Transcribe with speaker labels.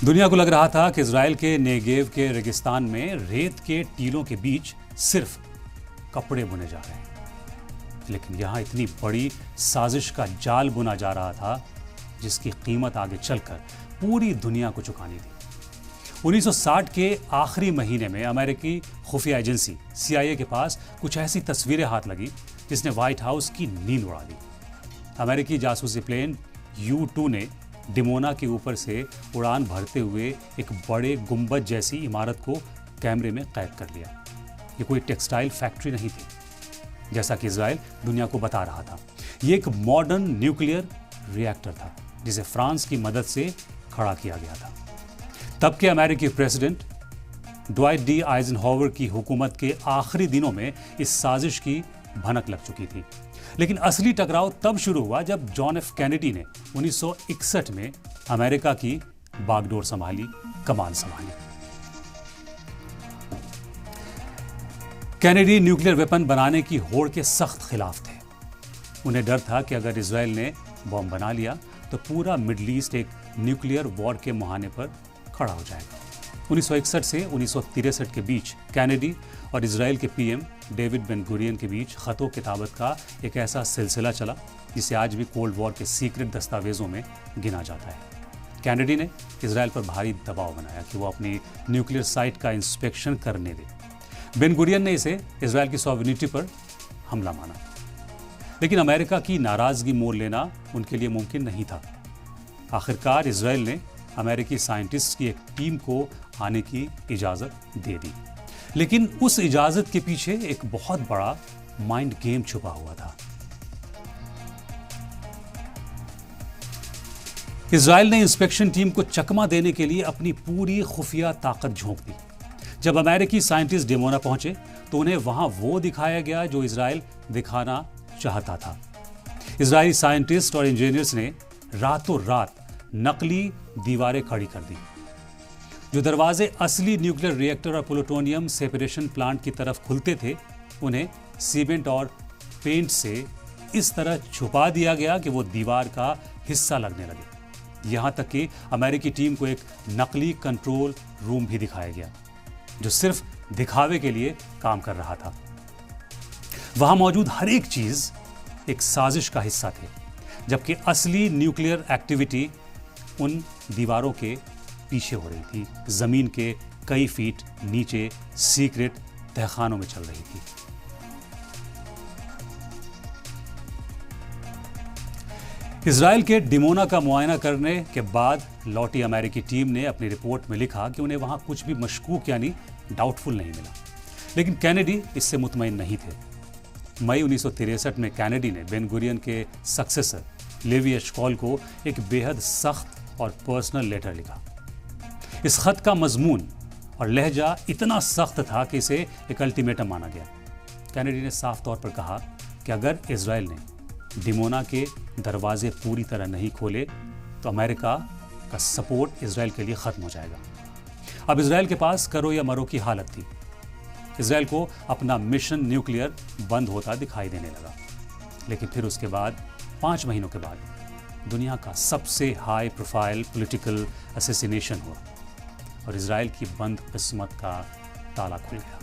Speaker 1: दुनिया को लग रहा था कि इजराइल के नेगेव के रेगिस्तान में रेत के टीलों के बीच सिर्फ कपड़े बुने जा रहे हैं, लेकिन यहां इतनी बड़ी साजिश का जाल बुना जा रहा था जिसकी कीमत आगे चलकर पूरी दुनिया को चुकानी थी। 1960 के आखिरी महीने में अमेरिकी खुफिया एजेंसी CIA के पास कुछ ऐसी तस्वीरें हाथ लगी जिसने व्हाइट हाउस की नींद उड़ा दी। अमेरिकी जासूसी प्लेन U-2 ने डिमोना के ऊपर से उड़ान भरते हुए एक बड़े गुंबद जैसी इमारत को कैमरे में कैद कर लिया। ये कोई टेक्सटाइल फैक्ट्री नहीं थी, जैसा कि इजराइल दुनिया को बता रहा था। ये एक मॉडर्न न्यूक्लियर रिएक्टर था जिसे फ्रांस की मदद से खड़ा किया गया था। तब के अमेरिकी प्रेसिडेंट ड्वाइट डी आइजनहावर की हुकूमत के आखिरी दिनों में इस साजिश की भनक लग चुकी थी, लेकिन असली टकराव तब शुरू हुआ जब जॉन एफ कैनेडी ने 1961 में अमेरिका की बागडोर संभाली, कमान संभाली। कैनेडी न्यूक्लियर वेपन बनाने की होड़ के सख्त खिलाफ थे। उन्हें डर था कि अगर इजराइल ने बॉम्ब बना लिया तो पूरा मिडल ईस्ट एक न्यूक्लियर वॉर के मुहाने पर खड़ा हो जाएगा। 1961 से 1963 के बीच कैनेडी और इजराइल के PM डेविड बेन गुरियन के बीच खतों किताबत का एक ऐसा सिलसिला चला जिसे आज भी कोल्ड वॉर के सीक्रेट दस्तावेजों में गिना जाता है। कैनेडी ने इजराइल पर भारी दबाव बनाया कि वो अपनी न्यूक्लियर साइट का इंस्पेक्शन करने दे। बेन गुरियन ने इसे इजराइल की सॉवरेनिटी पर हमला माना, लेकिन अमेरिका की नाराजगी मोल लेना उनके लिए मुमकिन नहीं था। आखिरकार इजराइल ने अमेरिकी साइंटिस्ट की एक टीम को आने की इजाजत दे दी, लेकिन उस इजाजत के पीछे एक बहुत बड़ा माइंड गेम छुपा हुआ था। इजराइल ने इंस्पेक्शन टीम को चकमा देने के लिए अपनी पूरी खुफिया ताकत झोंक दी। जब अमेरिकी साइंटिस्ट डिमोना पहुंचे तो उन्हें वहां वो दिखाया गया जो इजराइल दिखाना चाहता था। इजरायली साइंटिस्ट और इंजीनियर्स ने रातों रात नकली दीवारें खड़ी कर दी। जो दरवाजे असली न्यूक्लियर रिएक्टर और प्लूटोनियम सेपरेशन प्लांट की तरफ खुलते थे, उन्हें सीमेंट और पेंट से इस तरह छुपा दिया गया कि वो दीवार का हिस्सा लगने लगे। यहां तक कि अमेरिकी टीम को एक नकली कंट्रोल रूम भी दिखाया गया जो सिर्फ दिखावे के लिए काम कर रहा था। वहां मौजूद हर एक चीज एक साजिश का हिस्सा थे, जबकि असली न्यूक्लियर एक्टिविटी उन दीवारों के पीछे हो रही थी, जमीन के कई फीट नीचे सीक्रेट तहखानों में चल रही थी। इजराइल के डिमोना का मुआयना करने के बाद लौटी अमेरिकी टीम ने अपनी रिपोर्ट में लिखा कि उन्हें वहां कुछ भी मशकूक यानी डाउटफुल नहीं मिला, लेकिन कैनेडी इससे मुतमईन नहीं थे। मई 1963 में कैनेडी ने बेन गुरियन के सक्सेसर लेवी एशकॉल को एक बेहद सख्त और पर्सनल लेटर लिखा। इस खत का मजमून और लहजा इतना सख्त था कि इसे एक अल्टीमेटम माना गया। कैनेडी ने साफ तौर पर कहा कि अगर इजराइल ने डिमोना के दरवाजे पूरी तरह नहीं खोले तो अमेरिका का सपोर्ट इजराइल के लिए खत्म हो जाएगा। अब इजराइल के पास करो या मरो की हालत थी। इजराइल को अपना मिशन न्यूक्लियर बंद होता दिखाई देने लगा, लेकिन फिर उसके बाद 5 महीनों के बाद दुनिया का सबसे हाई प्रोफाइल पॉलिटिकल असैसिनेशन हुआ और इजराइल की बंद किस्मत का ताला खुल गया।